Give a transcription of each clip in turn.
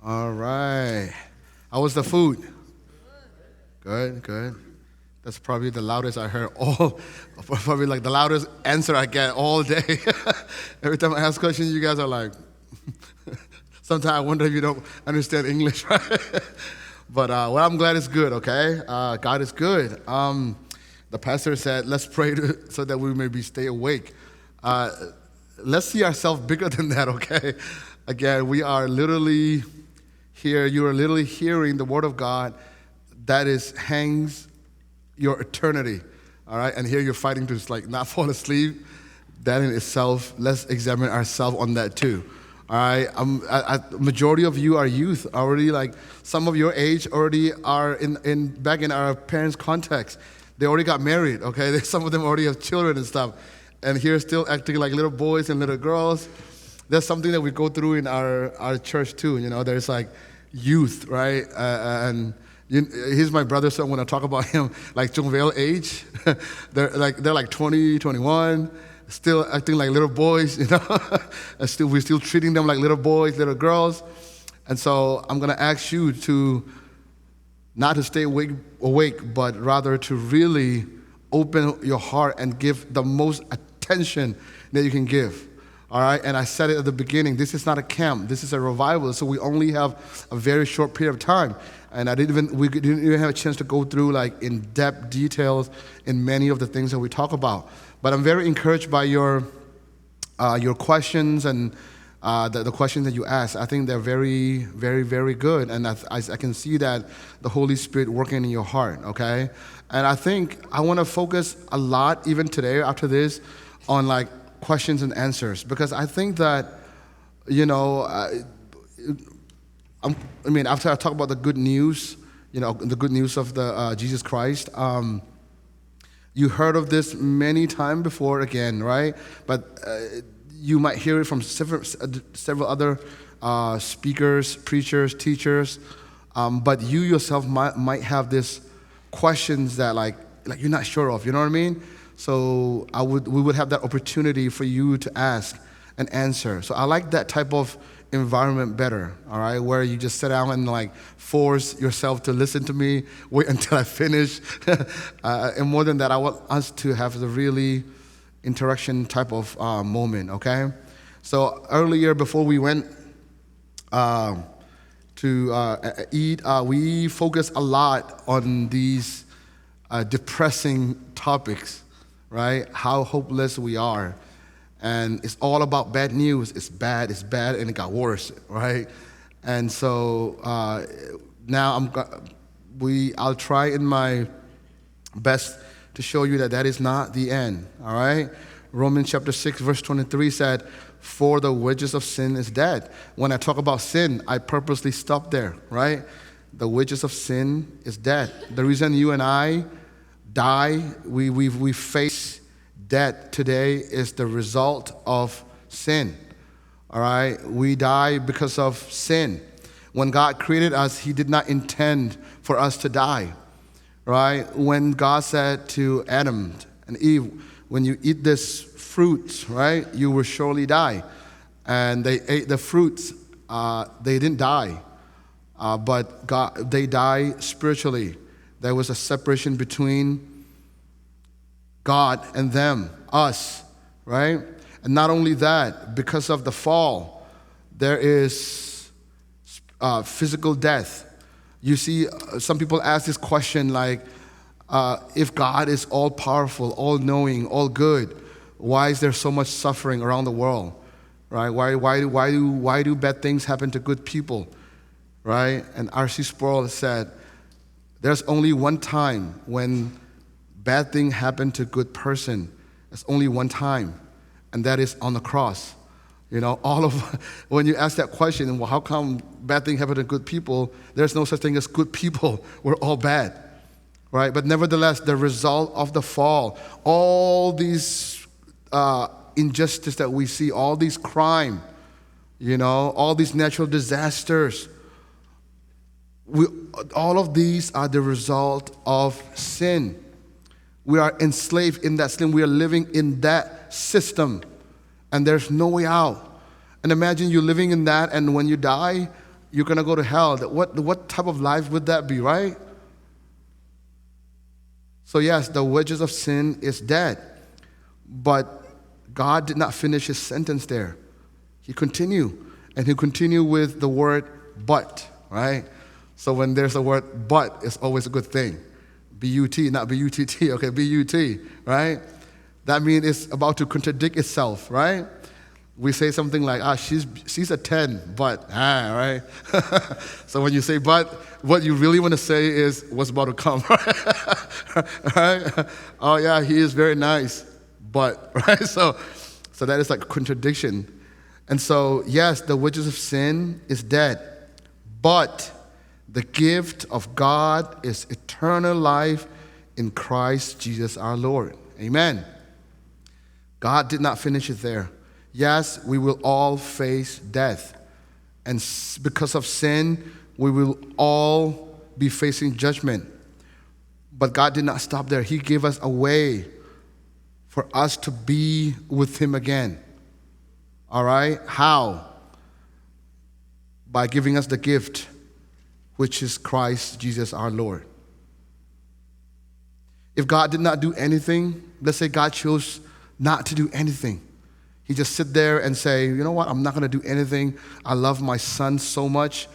All right. How was the food? Good, good. That's probably the loudest I heard probably like the loudest answer I get all day. Every time I ask questions, you guys are like, sometimes I wonder if you don't understand English, right? But well, I'm glad it's good, okay? God is good. The pastor said, let's pray so that we may stay awake. Let's see ourselves bigger than that, okay? Again, we are literally here. You are literally hearing the word of God that hangs your eternity, all right? And here you're fighting to like not fall asleep. That in itself, let's examine ourselves on that too. All right, majority of you are youth already. Like some of your age already are in back in our parents' context. They already got married. Okay, some of them already have children and stuff, and here still acting like little boys and little girls. That's something that we go through in our church too. You know, there's like youth, right? He's my brother, so when I talk about him, like Chung age, they're like 20, 21. Still acting like little boys, you know, and we're still treating them like little boys, little girls. And so I'm going to ask you to not to stay awake, but rather to really open your heart and give the most attention that you can give. All right, and I said it at the beginning, this is not a camp, this is a revival, so we only have a very short period of time. And we didn't even have a chance to go through like in-depth details in many of the things that we talk about. But I'm very encouraged by your questions and the questions that you asked. I think they're very, very, very good. And I can see that the Holy Spirit working in your heart, okay? And I think I want to focus a lot, even today after this, on like questions and answers. Because I think that, you know, after I talk about the good news, you know, the good news of the Jesus Christ, you heard of this many times before again, right? But you might hear it from several other speakers, preachers, teachers. But you yourself might have this questions that like you're not sure of. You know what I mean? So we would have that opportunity for you to ask and answer. So I like that type of environment better, all right, where you just sit down and like force yourself to listen to me, wait until I finish. And more than that, I want us to have the really interaction type of moment, okay? So earlier, before we went to eat, we focused a lot on these depressing topics, right? How hopeless we are. And it's all about bad news. It's bad, and it got worse, right? And so now I'll try in my best to show you that is not the end, all right? Romans chapter 6, verse 23 said, for the wages of sin is death. When I talk about sin, I purposely stop there, right? The wages of sin is death. The reason you and I die, we face death today is the result of sin, all right? We die because of sin. When God created us, he did not intend for us to die, right? When God said to Adam and Eve, when you eat this fruit, right, you will surely die. And they ate the fruits. They didn't die, but they died spiritually. There was a separation between God and them, us, right? And not only that, because of the fall, there is physical death. You see, some people ask this question like, if God is all-powerful, all-knowing, all-good, why is there so much suffering around the world, right? Why do bad things happen to good people, right? And R.C. Sproul said, there's only one time when bad thing happened to good person. It's only one time, and that is on the cross. You know, when you ask that question, well, how come bad thing happened to good people? There's no such thing as good people. We're all bad, right? But nevertheless, the result of the fall, all these injustice that we see, all these crime, you know, all these natural disasters, all of these are the result of sin. We are enslaved in that sin. We are living in that system, and there's no way out. And imagine you living in that, and when you die, you're going to go to hell. What type of life would that be, right? So yes, the wages of sin is death. But God did not finish his sentence there. He continued. And he continued with the word but, right? So when there's a word but, it's always a good thing. B-U-T, not B-U-T-T, okay, B-U-T, right? That means it's about to contradict itself, right? We say something like, she's a 10, but, right? So when you say but, what you really want to say is what's about to come, right? Oh yeah, he is very nice, but, right? So that is like a contradiction. And so, yes, the wages of sin is dead, but the gift of God is eternal life in Christ Jesus our Lord. Amen. God did not finish it there. Yes, we will all face death. And because of sin, we will all be facing judgment. But God did not stop there. He gave us a way for us to be with him again. All right? How? By giving us the gift, which is Christ Jesus our Lord. If God did not do anything, let's say God chose not to do anything. He just sit there and say, you know what, I'm not going to do anything. I love my son so much.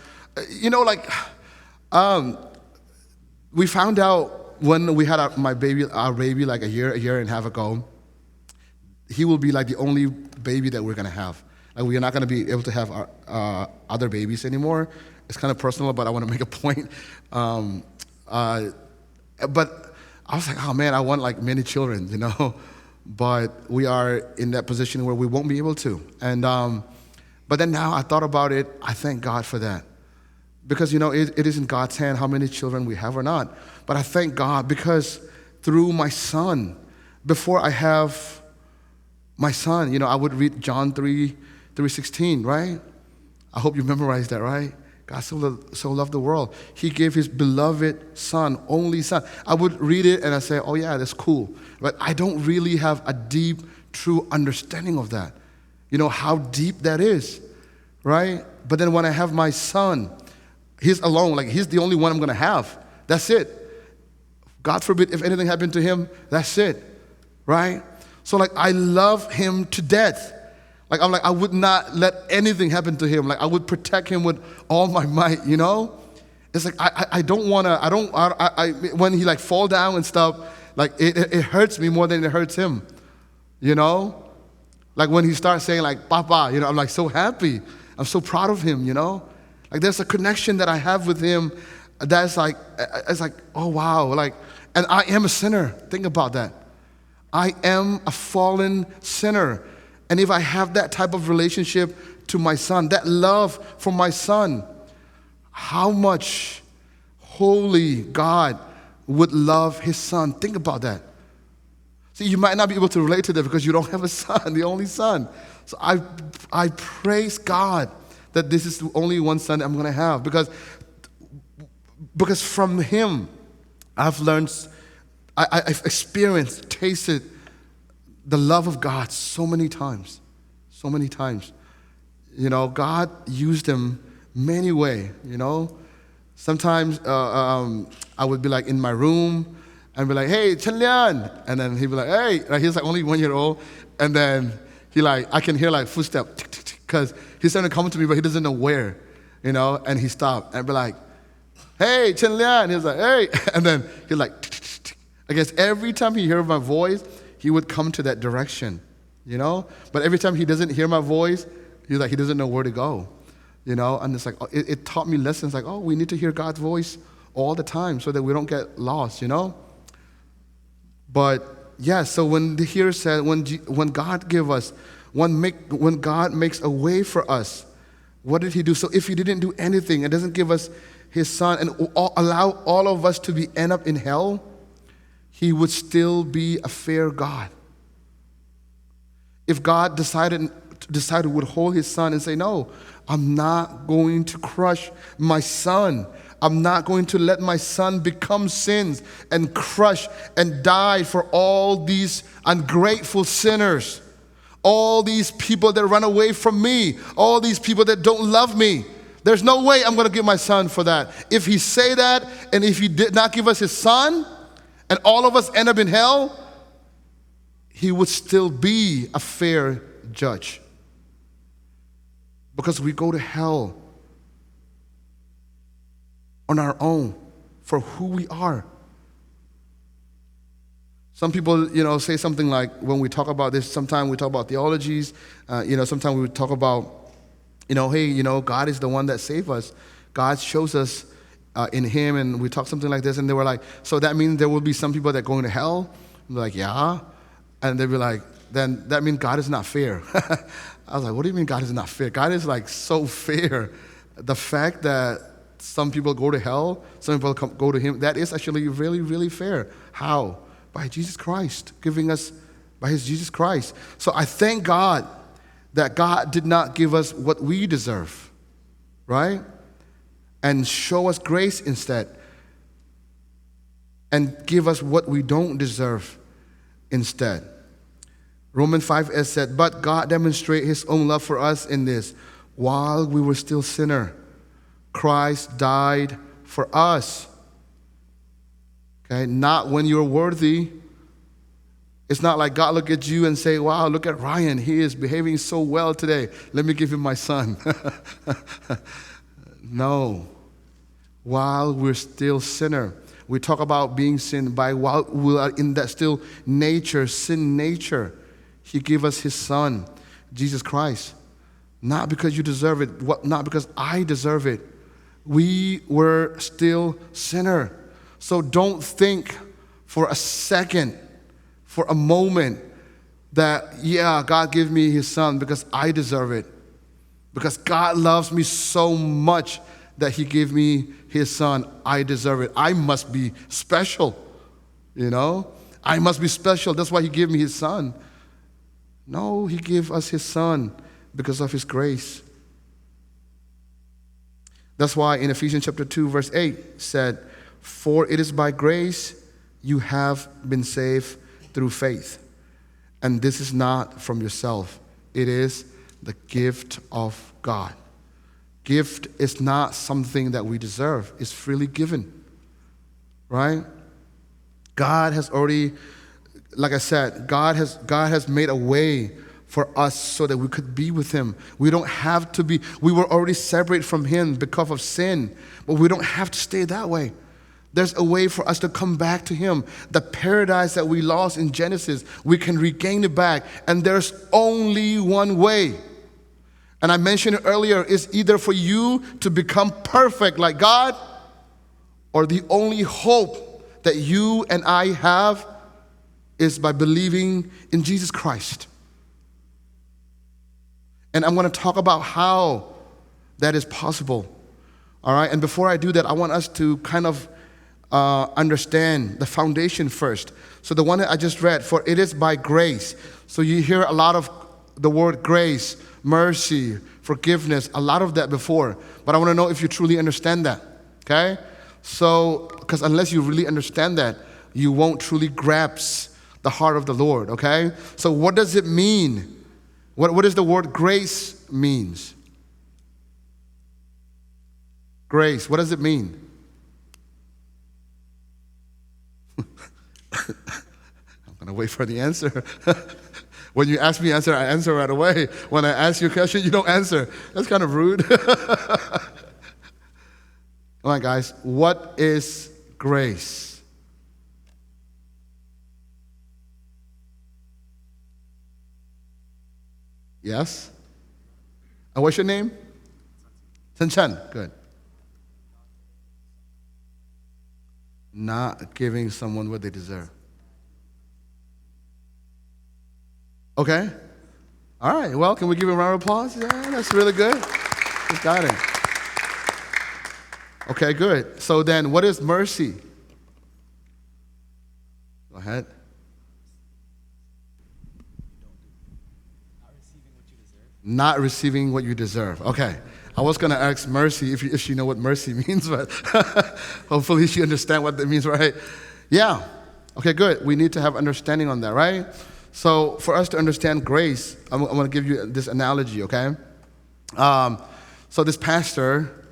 We found out when we had our baby like a year and a half ago, he will be like the only baby that we're going to have. Like we are not going to be able to have our other babies anymore. It's kind of personal, but I want to make a point. But I was like, oh man, I want like many children, you know. But we are in that position where we won't be able to. And but then now I thought about it. I thank God for that. Because, you know, it is in God's hand how many children we have or not. But I thank God because through my son, before I have my son, you know, I would read John 3:16, right? I hope you memorized that, right? God so loved the world. He gave his beloved son, only son. I would read it and I say, oh yeah, that's cool. But I don't really have a deep, true understanding of that. You know, how deep that is, right? But then when I have my son, he's alone. Like, he's the only one I'm going to have. That's it. God forbid if anything happened to him, that's it, right? So, like, I love him to death. Like, I'm like, I would not let anything happen to him. Like, I would protect him with all my might, you know? It's like, I don't want to, when he, like, fall down and stuff, like, it hurts me more than it hurts him, you know? Like, when he starts saying, like, Papa, you know, I'm, like, so happy. I'm so proud of him, you know? Like, there's a connection that I have with him that's, like, it's like, oh, wow. Like, and I am a sinner. Think about that. I am a fallen sinner. And if I have that type of relationship to my son, that love for my son, how much holy God would love his son. Think about that. See, you might not be able to relate to that because you don't have a son, the only son. So I praise God that this is the only one son I'm going to have because from him I've learned, I've experienced, tasted the love of God so many times. You know, God used him many ways, you know. Sometimes I would be like in my room and be like, hey, Chun, and then he'd be like, hey, like, he's like only 1 year old, and then I can hear like footsteps, because he's starting to come to me, but he doesn't know where, you know, and he stopped and be like, hey, Chun, and he's like, hey, and then he's like, I guess every time he hears my voice, he would come to that direction, you know? But every time he doesn't hear my voice, he's like, he doesn't know where to go, you know? And it's like, it taught me lessons like, oh, we need to hear God's voice all the time so that we don't get lost, you know? But, yeah, so when the here said, when God give us, when God makes a way for us, what did he do? So if he didn't do anything and doesn't give us his son and allow all of us to end up in hell, he would still be a fair God. If God decided to withhold his son and say, no, I'm not going to crush my son. I'm not going to let my son become sins and crush and die for all these ungrateful sinners, all these people that run away from me, all these people that don't love me. There's no way I'm going to give my son for that. If he say that, and if he did not give us his son, and all of us end up in hell, he would still be a fair judge. Because we go to hell on our own for who we are. Some people, say something like, when we talk about this, sometimes we talk about theologies, sometimes we talk about, hey, God is the one that saved us. God shows us in him, and we talk something like this, and they were like, so that means there will be some people that go into hell? I'm like, yeah. And they'd be like, then that means God is not fair. I was like, what do you mean God is not fair? God is like so fair. The fact that some people go to hell, some people go to him, that is actually really, really fair. How? By Jesus Christ, giving us by his Jesus Christ. So I thank God that God did not give us what we deserve, right? And show us grace instead. And give us what we don't deserve instead. Romans 5 said, but God demonstrated his own love for us in this. While we were still sinners, Christ died for us. Okay, not when you're worthy. It's not like God look at you and say, wow, look at Ryan. He is behaving so well today. Let me give him my son. No. While we're still sinner. We talk about being sin by while we are in that still nature, sin nature. He gave us his son, Jesus Christ. Not because you deserve it. Not because I deserve it. We were still sinner. So don't think for a second, for a moment, that, yeah, God gave me his son because I deserve it. Because God loves me so much that he gave me his son. I deserve it. I must be special, I must be special. That's why he gave me his son. No, he gave us his son because of his grace. That's why in Ephesians chapter 2, verse 8 said, for it is by grace you have been saved through faith. And this is not from yourself. It is the gift of God. Gift is not something that we deserve. It's freely given. Right? God has already, like I said, God has made a way for us so that we could be with him. We don't have to be, we were already separated from him because of sin, but we don't have to stay that way. There's a way for us to come back to him. The paradise that we lost in Genesis, we can regain it back. And there's only one way. And I mentioned it earlier, it's either for you to become perfect like God, or the only hope that you and I have is by believing in Jesus Christ. And I'm going to talk about how that is possible. All right? And before I do that, I want us to kind of understand the foundation first. So the one that I just read, for it is by grace. So you hear a lot of the word grace, mercy, forgiveness, a lot of that before. But I want to know if you truly understand that, okay? So, because unless you really understand that, you won't truly grasp the heart of the Lord, okay? So what does it mean? What does the word grace means? Grace, what does it mean? I'm going to wait for the answer. When you ask me answer, I answer right away. When I ask you a question, you don't answer. That's kind of rude. Come on, guys. What is grace? Yes? And what's your name? Chun. Good. Not giving someone what they deserve. Okay. All right. Well, can we give a round of applause? Yeah, that's really good. Just got it. Okay, good. So then, what is mercy? Go ahead. Not receiving what you deserve. Okay. I was going to ask Mercy if she know what mercy means, but hopefully she understand what that means, right? Yeah. Okay, good. We need to have understanding on that, right? So for us to understand grace, I'm going to give you this analogy, okay? So this pastor,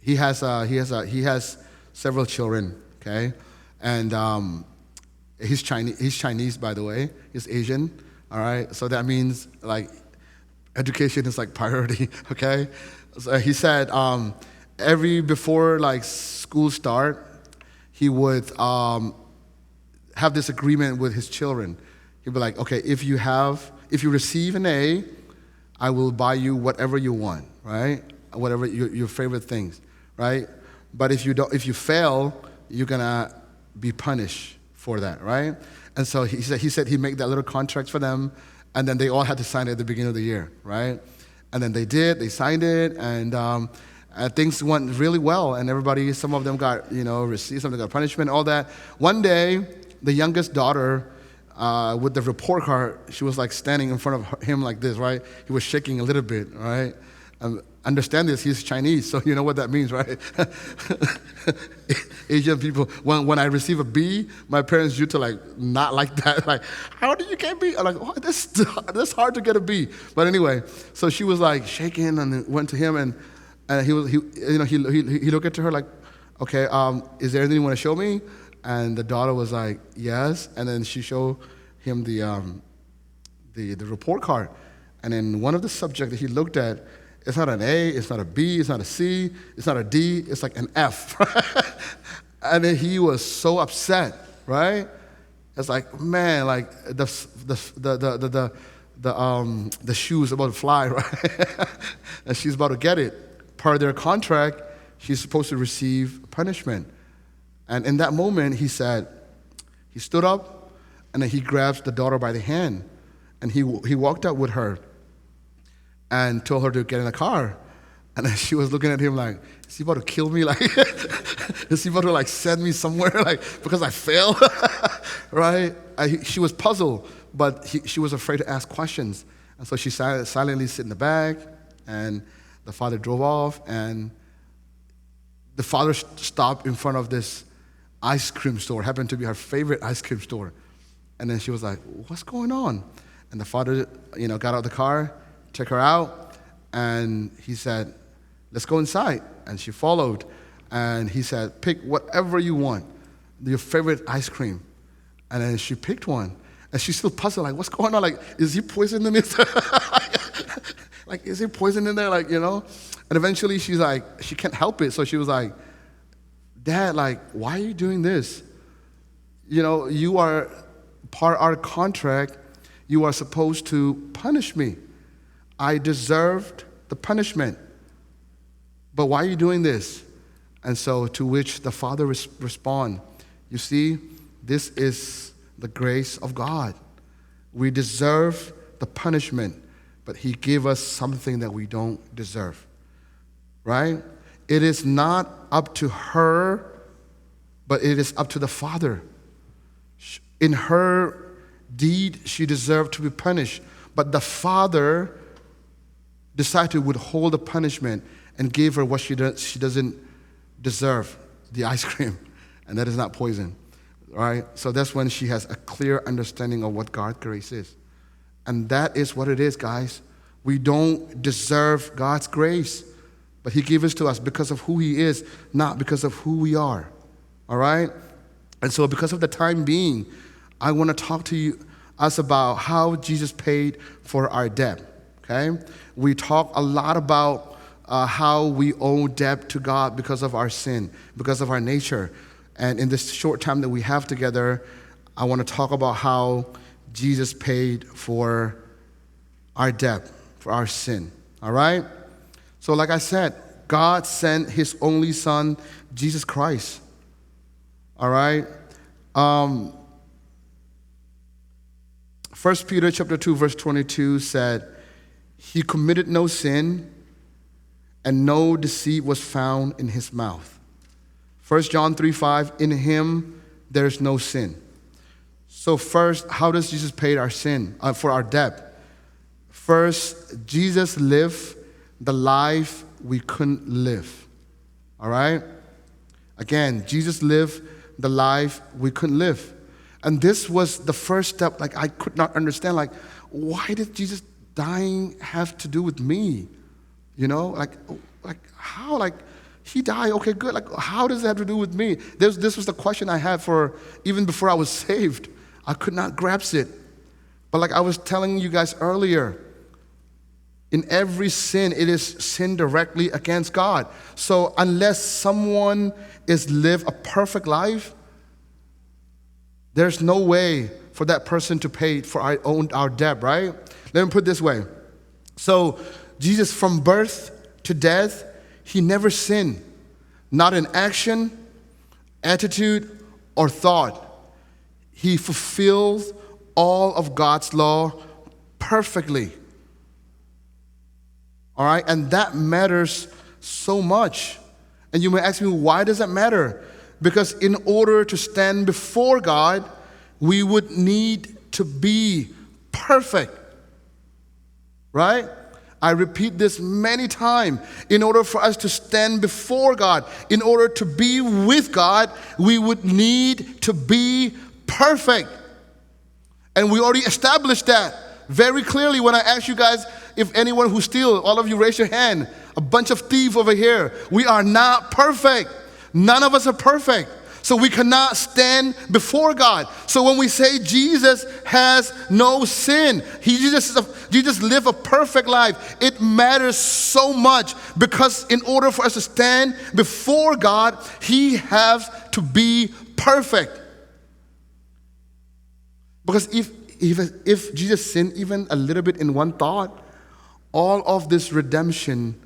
he has several children, okay, and he's Chinese, by the way. He's Asian, all right. So that means like education is like priority, okay. So he said before like school start, he would have this agreement with his children. He'd be like, okay, if you receive an A, I will buy you whatever you want, right? Whatever your favorite things, right? But if you fail, you're gonna be punished for that, right? And so he said he'd make that little contract for them, and then they all had to sign it at the beginning of the year, right? And then they signed it, and things went really well, and some of them got, received, some of them got punishment, all that. One day, the youngest daughter, with the report card, she was like standing in front of him like this, right? He was shaking a little bit, right? Understand this, he's Chinese, so you know what that means, right? Asian people, when I receive a B, my parents used to like not like that. Like, how did you get B? I'm like, oh, that's hard to get a B. But anyway, so she was like shaking and went to him, and he looked at her like, okay, is there anything you want to show me? And the daughter was like, yes. And then she showed him the report card, and then one of the subjects that he looked at, it's not an A, it's not a B, it's not a C, it's not a D, it's like an F. And then he was so upset, right? It's like, man, like the shoe's about to fly, right? And she's about to get it. Per their contract, she's supposed to receive punishment. And in that moment, he stood up, and then he grabs the daughter by the hand, and he walked out with her and told her to get in the car. And then she was looking at him like, is he about to kill me? Like, is he about to like send me somewhere like because I failed? Right? She was puzzled, but she was afraid to ask questions. And so she silently sit in the back, and the father drove off, and the father stopped in front of this ice cream store, happened to be her favorite ice cream store. And then she was like, what's going on? And the father, got out of the car, took her out, and he said, let's go inside. And she followed, and he said, pick whatever you want, your favorite ice cream. And then she picked one, and she's still puzzled, like, what's going on? Like, is he poison in this? Like, is he poison in there? Like, And eventually she's like, she can't help it. So she was like, Dad, like, why are you doing this? You are part of our contract. You are supposed to punish me. I deserved the punishment. But why are you doing this? And so to which the father respond, you see, this is the grace of God. We deserve the punishment, but he gave us something that we don't deserve. Right? It is not up to her, but it is up to the father. In her deed, she deserved to be punished, but the father decided to withhold the punishment and gave her what she doesn't deserve, the ice cream, and that is not poison, right? So that's when she has a clear understanding of what God's grace is. And that is what it is, guys. We don't deserve God's grace, but he gave it to us because of who he is, not because of who we are, all right? And so because of the time being, I want to talk to us about how Jesus paid for our debt, okay? We talk a lot about how we owe debt to God because of our sin, because of our nature. And in this short time that we have together, I want to talk about how Jesus paid for our debt, for our sin, all right? So like I said, God sent his only son, Jesus Christ, all right? 1 Peter chapter 2, verse 22 said, he committed no sin, and no deceit was found in his mouth. 1 John 3:5, in him there is no sin. So first, how does Jesus pay our sin, for our debt? First, Jesus lived the life we couldn't live, all right? Again, Jesus lived the life we couldn't live. And this was the first step, like I could not understand, like why did Jesus dying have to do with me? You know, like how? Like, he died, okay, good. Like, how does that have to do with me? This was the question I had for even before I was saved. I could not grasp it. But like I was telling you guys earlier, in every sin, it is sin directly against God. So unless someone is live a perfect life, there's no way for that person to pay for our debt, right? Let me put it this way. So Jesus, from birth to death, he never sinned, not in action, attitude, or thought. He fulfilled all of God's law perfectly. All right, and that matters so much. And you may ask me, why does that matter? Because in order to stand before God, we would need to be perfect. Right? I repeat this many times. In order for us to stand before God, in order to be with God, we would need to be perfect. And we already established that very clearly when I asked you guys, if anyone who steals, all of you raise your hand. A bunch of thieves over here. We are not perfect. None of us are perfect. So we cannot stand before God. So when we say Jesus has no sin, Jesus lived a perfect life, it matters so much, because in order for us to stand before God, he has to be perfect. Because if Jesus sinned even a little bit in one thought, all of this redemption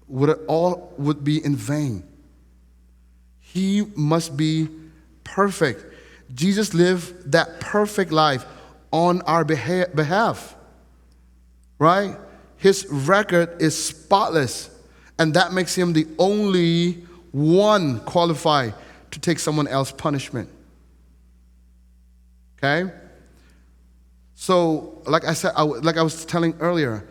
would be in vain. He must be perfect. Jesus lived that perfect life on our behalf, right? His record is spotless, and that makes him the only one qualified to take someone else's punishment. Okay? So, like I said, like I was telling earlier,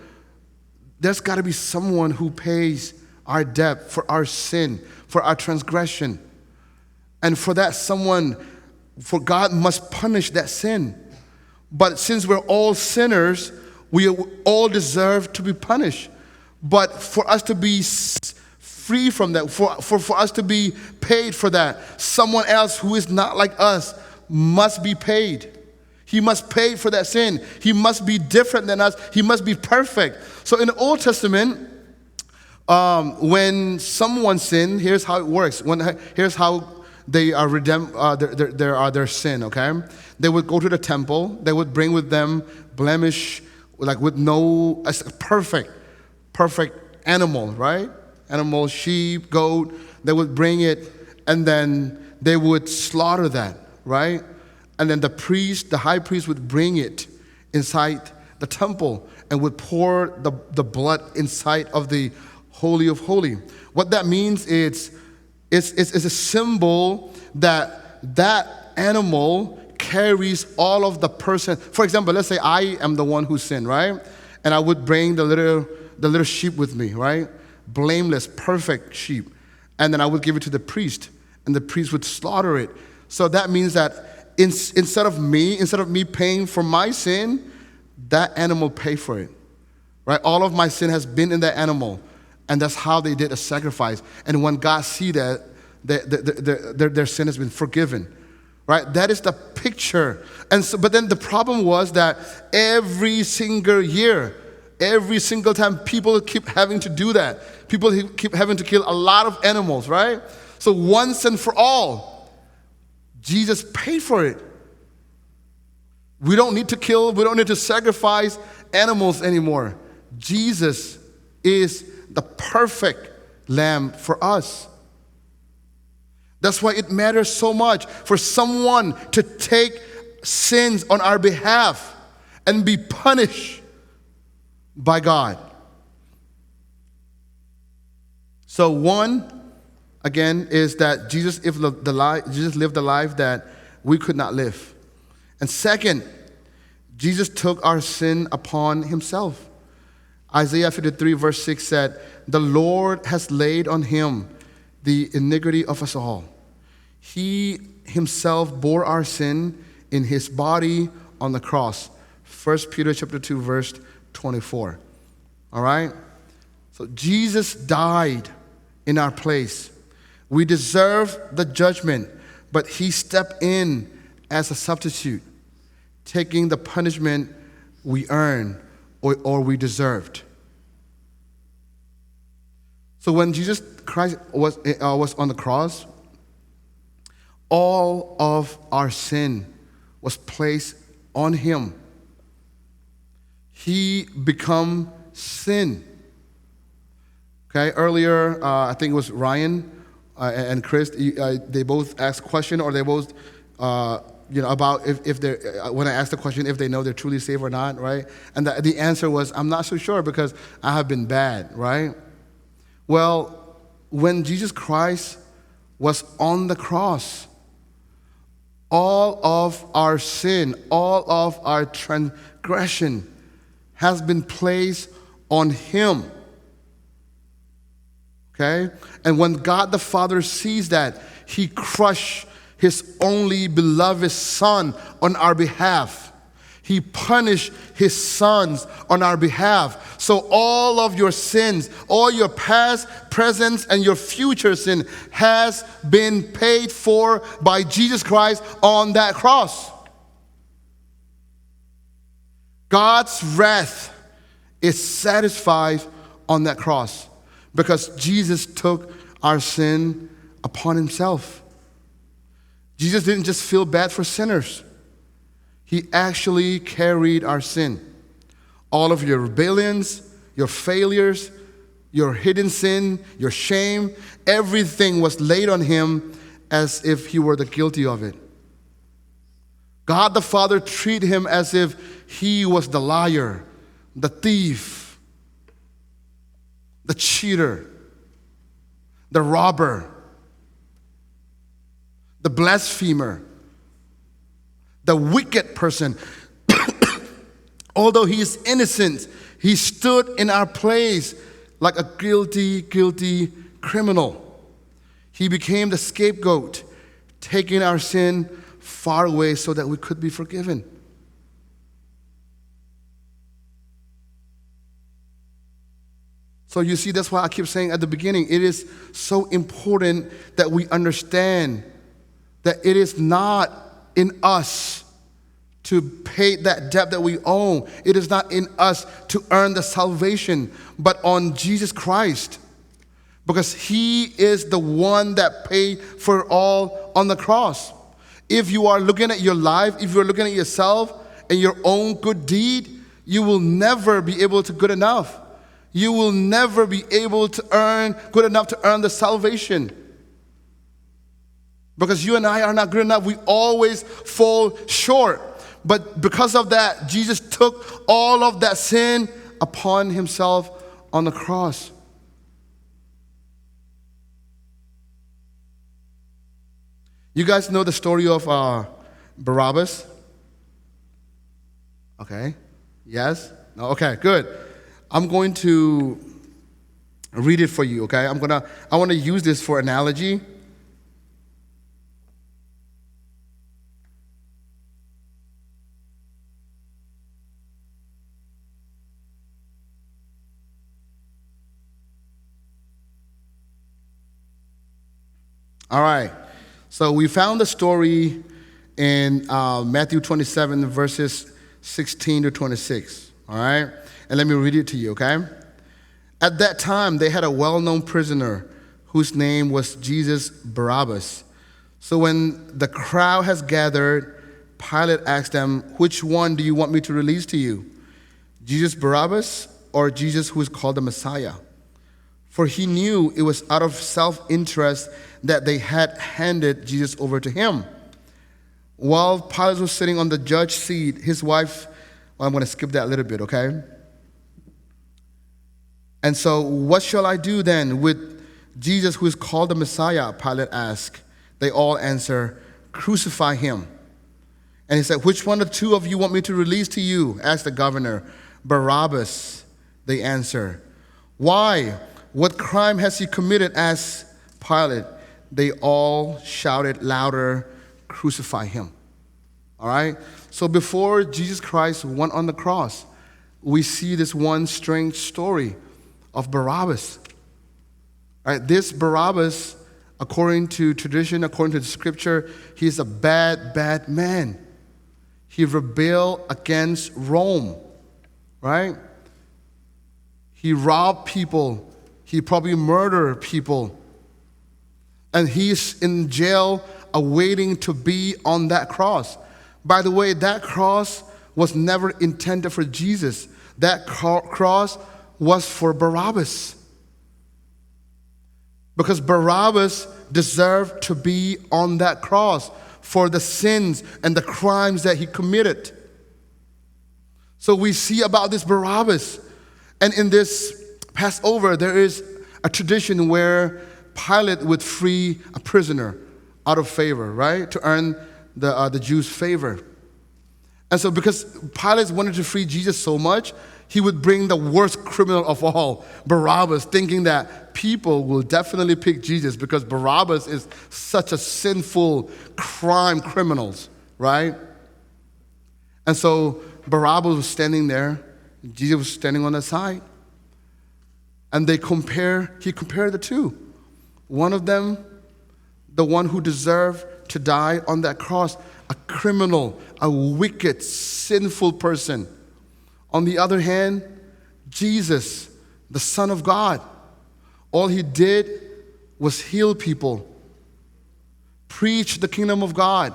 there's got to be someone who pays our debt for our sin, for our transgression. And for that for God must punish that sin. But since we're all sinners, we all deserve to be punished. But for us to be free from that, for us to be paid for that, someone else who is not like us must be paid. He must pay for that sin. He must be different than us. He must be perfect. So in the Old Testament, when someone sinned, here's how it works. Here's how they are their sin, okay? They would go to the temple. They would bring with them blemish, like with no, a perfect animal, right? Animal, sheep, goat. They would bring it, and then they would slaughter that, right? And then the high priest would bring it inside the temple and would pour the blood inside of the Holy of Holies. What that means is it's a symbol that animal carries all of the person. For example, let's say I am the one who sinned, right? And I would bring the little sheep with me, right? Blameless, perfect sheep. And then I would give it to the priest, and the priest would slaughter it. So that means that instead of me paying for my sin, that animal paid for it, right? All of my sin has been in that animal, and that's how they did a sacrifice. And when God see that, their sin has been forgiven, right? That is the picture. And so, but then the problem was that every single year, every single time, people keep having to do that. People keep having to kill a lot of animals, right? So once and for all, Jesus paid for it. We don't need to kill, we don't need to sacrifice animals anymore. Jesus is the perfect lamb for us. That's why it matters so much for someone to take sins on our behalf and be punished by God. So one, again, is that Jesus lived the life that we could not live. And second, Jesus took our sin upon himself. Isaiah 53 verse 6 said, "The Lord has laid on him the iniquity of us all. He himself bore our sin in his body on the cross." 1 Peter chapter 2 verse 24. All right? So Jesus died in our place. We deserve the judgment, but he stepped in as a substitute, taking the punishment we earned or we deserved. So when Jesus Christ was on the cross, all of our sin was placed on him. He become sin. Okay, earlier, I think it was Ryan and Chris, they both asked a question, or they both, about if they're, when I asked the question, if they know they're truly saved or not, right? And the answer was, I'm not so sure because I have been bad, right? Well, when Jesus Christ was on the cross, all of our sin, all of our transgression has been placed on him. Okay? And when God the Father sees that, he crushed his only beloved Son on our behalf. He punished his sons on our behalf. So all of your sins, all your past, present, and your future sin has been paid for by Jesus Christ on that cross. God's wrath is satisfied on that cross because Jesus took our sin upon himself. Jesus didn't just feel bad for sinners. He actually carried our sin. All of your rebellions, your failures, your hidden sin, your shame, everything was laid on him as if he were the guilty of it. God the Father treated him as if he was the liar, the thief, the cheater, the robber, the blasphemer, the wicked person. Although he is innocent, he stood in our place like a guilty criminal. He became the scapegoat, taking our sin far away so that we could be forgiven. So you see, that's why I keep saying at the beginning, it is so important that we understand that it is not in us to pay that debt that we owe. It is not in us to earn the salvation, but on Jesus Christ. Because he is the one that paid for all on the cross. If you are looking at your life, if you're looking at yourself and your own good deed, you will never be able to good enough. You will never be able to earn good enough to earn the salvation. Because you and I are not good enough. We always fall short. But because of that, Jesus took all of that sin upon himself on the cross. You guys know the story of Barabbas? Okay. Yes? No? Okay, good. I'm going to read it for you, okay? I want to use this for analogy. All right, so we found the story in Matthew 27, verses 16 to 26, all right? And let me read it to you, okay? At that time, they had a well-known prisoner whose name was Jesus Barabbas. So when the crowd has gathered, Pilate asked them, "Which one do you want me to release to you? Jesus Barabbas or Jesus who is called the Messiah?" For he knew it was out of self-interest that they had handed Jesus over to him. While Pilate was sitting on the judge's seat, his wife, I'm going to skip that a little bit, okay? And so, "What shall I do then with Jesus who is called the Messiah?" Pilate asked. They all answer, "Crucify him." And he said, "Which one of the two of you want me to release to you?" asked the governor. "Barabbas," they answer. "Why? What crime has he committed?" asked Pilate. They all shouted louder, "Crucify him." All right? So before Jesus Christ went on the cross, we see this one strange story of Barabbas. Right? This Barabbas, according to tradition, according to the scripture, he's a bad, bad man. He rebelled against Rome, right? He robbed people. He probably murdered people. And he's in jail awaiting to be on that cross. By the way, that cross was never intended for Jesus. That cross was for Barabbas. Because Barabbas deserved to be on that cross for the sins and the crimes that he committed. So we see about this Barabbas. And in this Passover, there is a tradition where Pilate would free a prisoner out of favor, right? To earn the Jews' favor. And so because Pilate wanted to free Jesus so much, he would bring the worst criminal of all, Barabbas, thinking that people will definitely pick Jesus because Barabbas is such a sinful crime criminals, right? And so Barabbas was standing there, Jesus was standing on the side. And he compared the two. One of them, the one who deserved to die on that cross, a criminal, a wicked, sinful person. On the other hand, Jesus, the Son of God, all he did was heal people, preach the kingdom of God,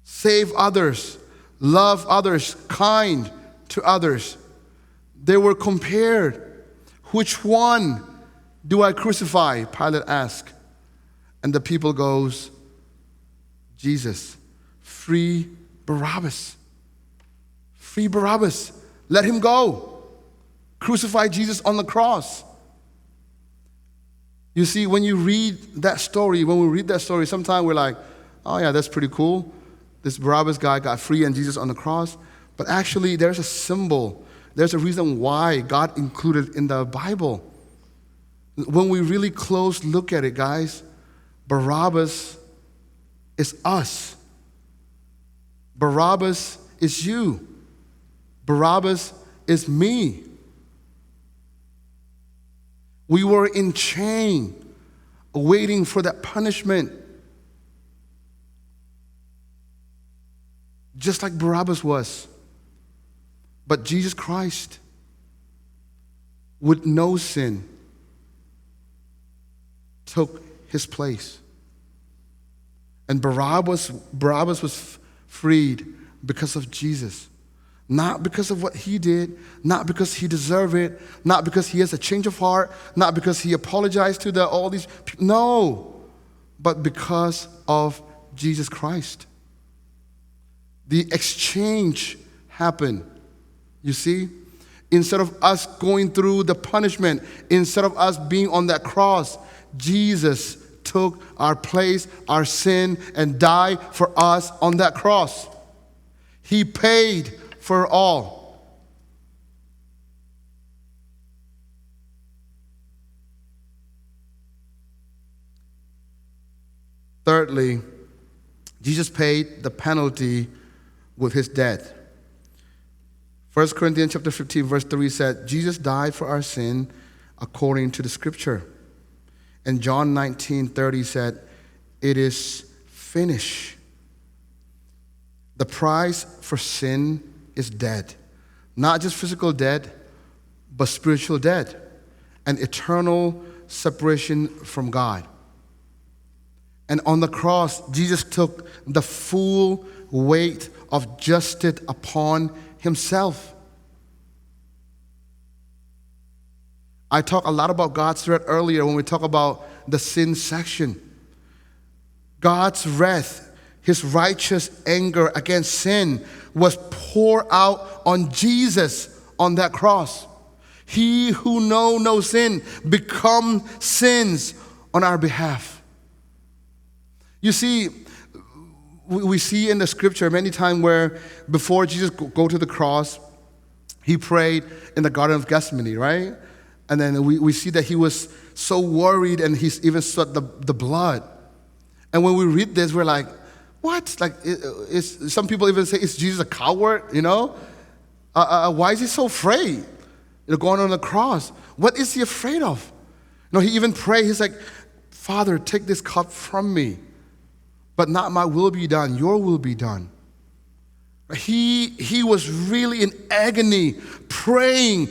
save others, love others, kind to others. They were compared. Which one do I crucify? Pilate asked. And the people goes, Jesus, free Barabbas. Free Barabbas. Let him go. Crucify Jesus on the cross. You see, when we read that story, sometimes we're like, oh yeah, that's pretty cool. This Barabbas guy got free and Jesus on the cross. But actually, there's a symbol. There's a reason why God included it in the Bible. When we really close look at it, guys, Barabbas is us. Barabbas is you. Barabbas is me. We were in chain, waiting for that punishment. Just like Barabbas was. But Jesus Christ, with no sin, took his place. And Barabbas was freed because of Jesus. Not because of what he did, not because he deserved it, not because he has a change of heart, not because he apologized to all these people. No, but because of Jesus Christ. The exchange happened. You see? Instead of us going through the punishment, instead of us being on that cross, Jesus took our place, our sin, and died for us on that cross. He paid for all. Thirdly, Jesus paid the penalty with his death. 1 Corinthians chapter 15, verse 3 said, Jesus died for our sin according to the scripture. And John 19:30 said, it is finished. The price for sin is death. Not just physical death, but spiritual death. And eternal separation from God. And on the cross, Jesus took the full weight of justice upon himself. I talked a lot about God's wrath earlier when we talk about the sin section. God's wrath, his righteous anger against sin was poured out on Jesus on that cross. He who know no sin become sins on our behalf. You see, we see in the scripture many times where before Jesus go to the cross, he prayed in the Garden of Gethsemane, right? And then we see that he was so worried and he's even sweat the blood. And when we read this, we're like, what? Like, some people even say, is Jesus a coward, you know? Why is he so afraid? Going on the cross. What is he afraid of? He even prayed. He's like, Father, take this cup from me, but not my will be done, your will be done. He was really in agony, praying.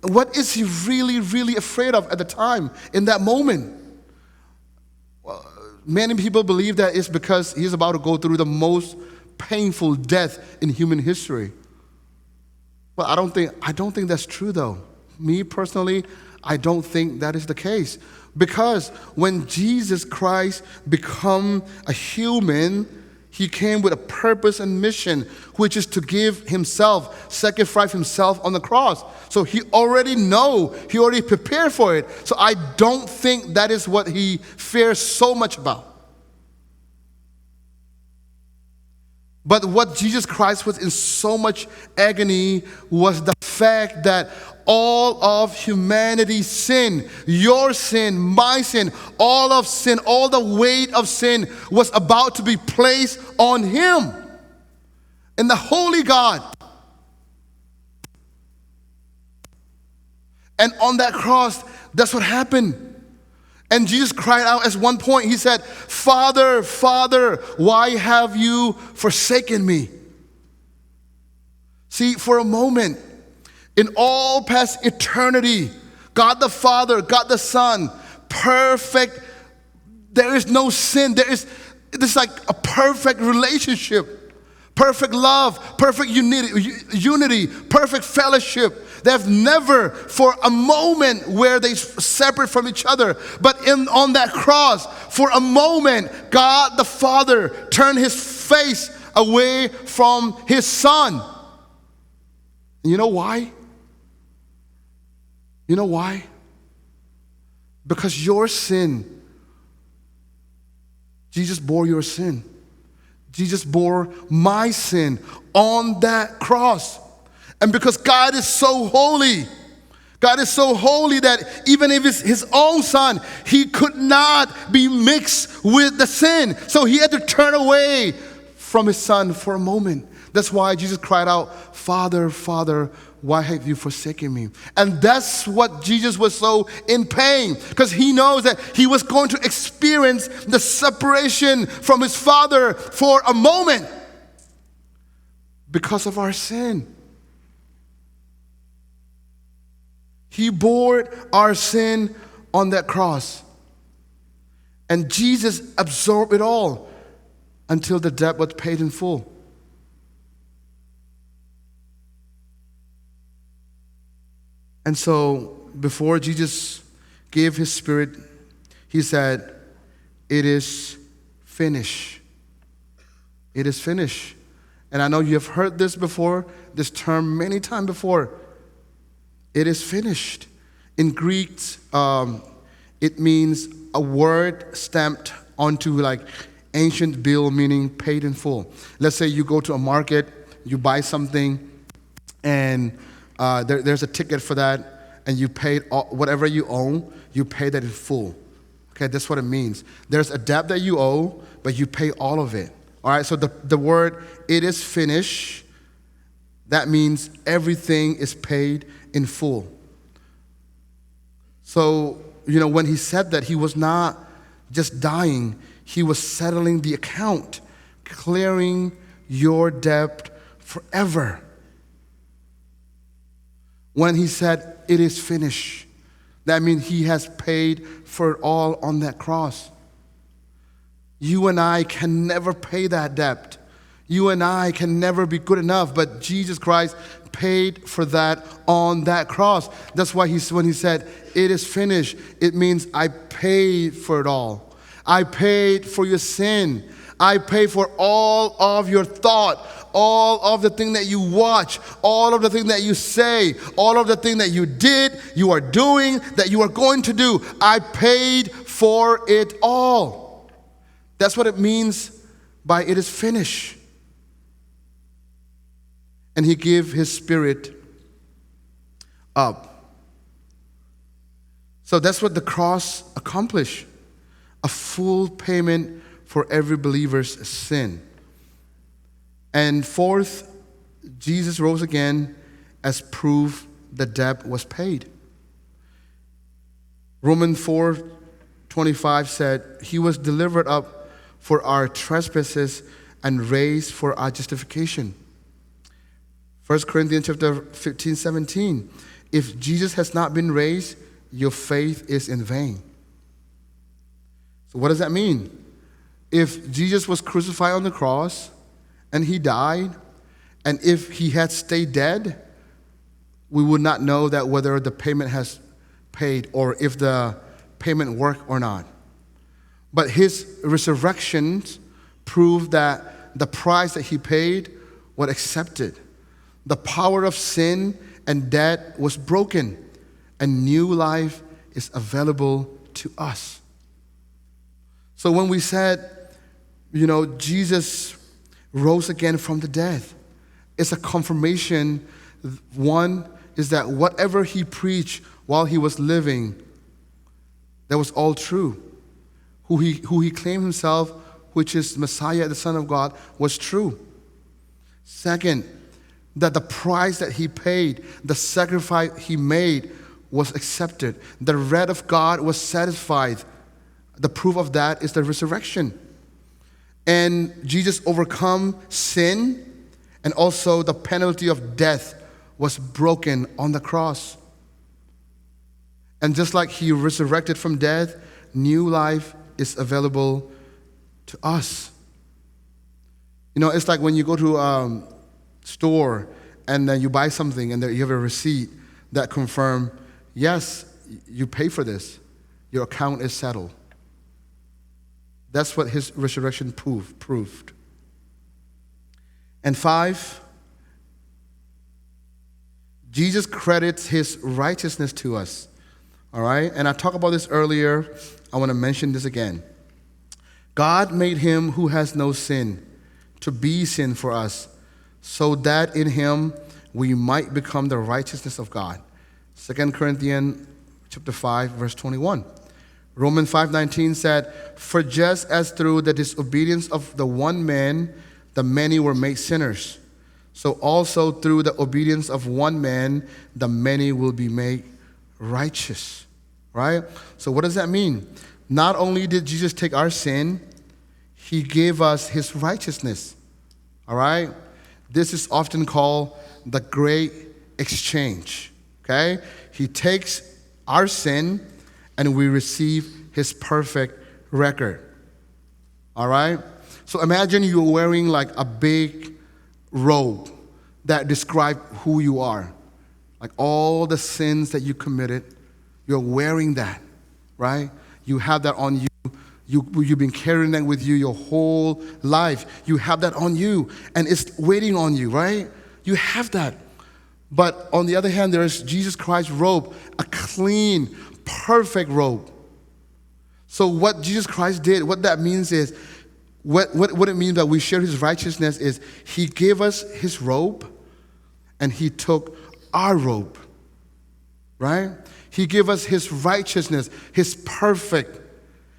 What is he really, really afraid of at the time, in that moment? Well, many people believe that it's because he's about to go through the most painful death in human history. Well, I don't think that's true, though. Me personally, I don't think that is the case. Because when Jesus Christ became a human, he came with a purpose and mission, which is to give himself, sacrifice himself on the cross. So he already prepared for it. So I don't think that is what he fears so much about. But what Jesus Christ was in so much agony was the fact that all of humanity's sin, your sin, my sin, all of sin, all the weight of sin was about to be placed on him. And the holy God. And on that cross, that's what happened. And Jesus cried out at one point. He said, Father, Father, why have you forsaken me? See, for a moment, in all past eternity, God the Father, God the Son, perfect. There is no sin. It's like a perfect relationship, perfect love, perfect unity, perfect fellowship. There's never for a moment where they separate from each other. But on that cross, for a moment, God the Father turned his face away from his Son. And you know why? You know why? Because your sin, Jesus bore your sin. Jesus bore my sin on that cross. And because God is so holy, God is so holy that even if it's his own Son, he could not be mixed with the sin. So he had to turn away from his Son for a moment. That's why Jesus cried out, Father, Father, why have you forsaken me? And that's what Jesus was so in pain, because he knows that he was going to experience the separation from his Father for a moment because of our sin. He bore our sin on that cross. And Jesus absorbed it all until the debt was paid in full. And so, before Jesus gave his Spirit, he said, it is finished. It is finished. And I know you have heard this before, this term many times before. It is finished. In Greek, it means a word stamped onto like ancient bill, meaning paid in full. Let's say you go to a market, you buy something, and there's a ticket for that, and you paid whatever you own, you pay that in full. Okay, that's what it means. There's a debt that you owe, but you pay all of it. All right, so the word, it is finished, that means everything is paid in full. So, when he said that, he was not just dying, he was settling the account, clearing your debt forever. When he said, it is finished, that means he has paid for it all on that cross. You and I can never pay that debt. You and I can never be good enough, but Jesus Christ paid for that on that cross. That's why when he said, it is finished, it means I paid for it all. I paid for your sin. I paid for all of your thought, all of the thing that you watch, all of the thing that you say, all of the thing that you did, you are doing, that you are going to do. I paid for it all. That's what it means by it is finished. And he gave his Spirit up. So that's what the cross accomplished. A full payment for every believer's sin. And fourth, Jesus rose again as proof the debt was paid. Romans 4:25 said, He was delivered up for our trespasses and raised for our justification. 1 Corinthians chapter 15:17, if Jesus has not been raised, your faith is in vain. So what does that mean? If Jesus was crucified on the cross and he died, and if he had stayed dead, we would not know that whether the payment has paid or if the payment worked or not. But his resurrection proved that the price that he paid was accepted. The power of sin and death was broken, and new life is available to us. So when we said, Jesus rose again from the dead, it's a confirmation. One is that whatever he preached while he was living, that was all true. Who he claimed himself, which is Messiah, the Son of God, was true. Second, that the price that he paid, the sacrifice he made, was accepted. The wrath of God was satisfied. The proof of that is the resurrection. And Jesus overcome sin, and also the penalty of death was broken on the cross. And just like he resurrected from death, new life is available to us. It's like when you go to a store and then you buy something and you have a receipt that confirms, yes, you pay for this. Your account is settled. That's what his resurrection proved. And 5, Jesus credits his righteousness to us. All right? And I talked about this earlier. I want to mention this again. God made him who has no sin to be sin for us, so that in him we might become the righteousness of God. 2 Corinthians chapter 5, verse 21. Romans 5:19 said, for just as through the disobedience of the one man, the many were made sinners, so also through the obedience of one man, the many will be made righteous. Right? So what does that mean? Not only did Jesus take our sin, he gave us his righteousness. All right? This is often called the great exchange. Okay? He takes our sin and we receive his perfect record. All right? So imagine you're wearing like a big robe that describes who you are. Like all the sins that you committed, you're wearing that, right? You have that on you. You've been carrying that with you your whole life. You have that on you, and it's waiting on you, right? You have that. But on the other hand, there is Jesus Christ's robe, a clean, perfect robe. So what Jesus Christ did, what that means is, what it means that we share his righteousness is he gave us his robe, and he took our robe, right? He gave us his righteousness, his perfect.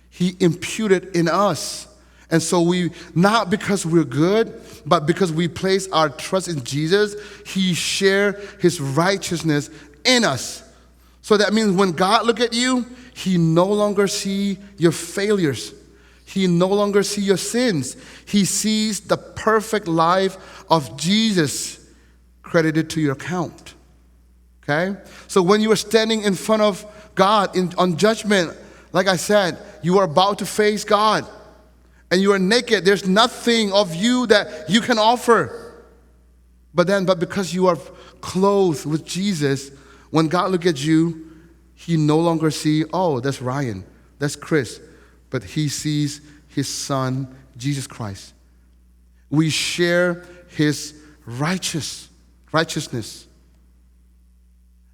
He imputed in us. And so we, not because we're good, but because we place our trust in Jesus, he shared his righteousness in us. So that means when God look at you, he no longer see your failures. He no longer see your sins. He sees the perfect life of Jesus credited to your account. Okay? So when you are standing in front of God on judgment, like I said, you are about to face God. And you are naked. There's nothing of you that you can offer. But because you are clothed with Jesus, when God looks at you, he no longer sees, oh, that's Ryan, that's Chris. But he sees his son, Jesus Christ. We share his righteousness.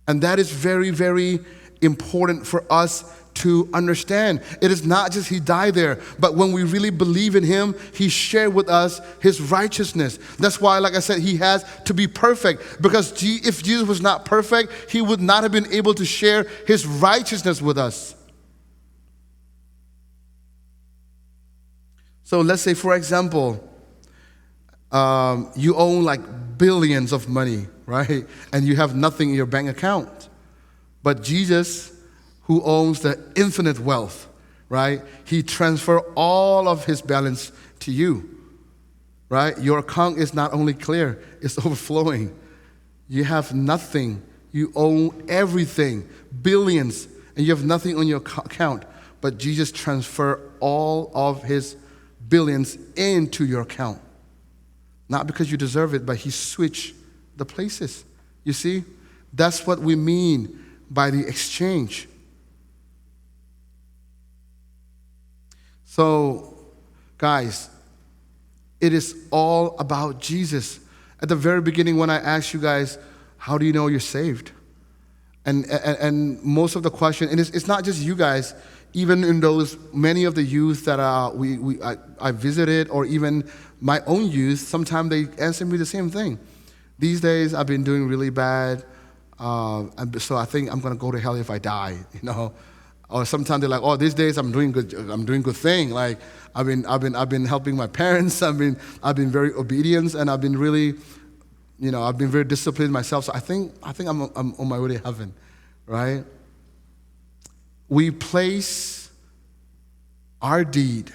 And that is very, very important for us to understand. It is not just he died there, but when we really believe in him, he shared with us his righteousness. That's why, like I said, he has to be perfect, because if Jesus was not perfect, he would not have been able to share his righteousness with us. So let's say, for example, you own like billions of money, right? And you have nothing in your bank account. But Jesus, who owns the infinite wealth, right? He transferred all of his balance to you, right? Your account is not only clear, it's overflowing. You have nothing. You own everything, billions, and you have nothing on your account. But Jesus transferred all of his billions into your account. Not because you deserve it, but he switched the places. You see? That's what we mean by the exchange. So, guys, it is all about Jesus. At the very beginning when I asked you guys, how do you know you're saved? And most of the question, and it's not just you guys, even in those many of the youth that I visited, or even my own youth, sometimes they answer me the same thing. These days I've been doing really bad, so I think I'm gonna go to hell if I die, you know. Or sometimes they're like, oh, these days I'm doing good thing. Like I've been helping my parents. I've been very obedient, and I've been really, I've been very disciplined myself. So I think I'm on my way to heaven, right? We place our deed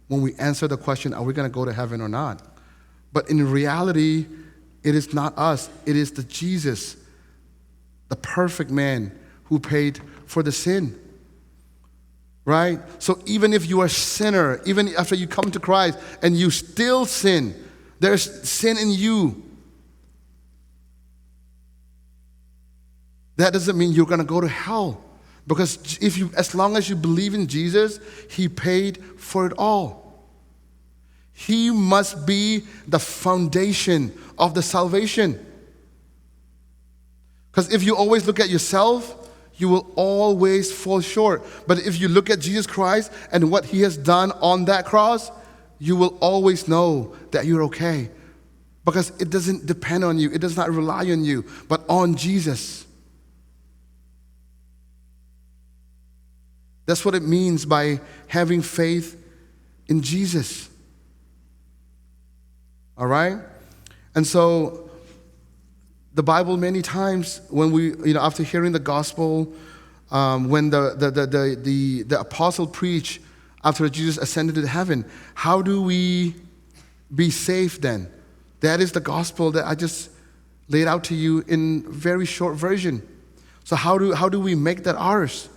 when we answer the question, are we going to go to heaven or not? But in reality, it is not us. It is the Jesus, the perfect man who paid for the sin. Right? So even if you are a sinner, even after you come to Christ and you still sin, there's sin in you. That doesn't mean you're going to go to hell. Because as long as you believe in Jesus, he paid for it all. He must be the foundation of the salvation. Because if you always look at yourself, you will always fall short. But if you look at Jesus Christ and what he has done on that cross, you will always know that you're okay. Because it doesn't depend on you. It does not rely on you, but on Jesus. That's what it means by having faith in Jesus. All right? And so the Bible many times, when we, after hearing the gospel, when the apostle preached after Jesus ascended to heaven, how do we be saved then? That is the gospel that I just laid out to you in very short version. So how do we make that ours?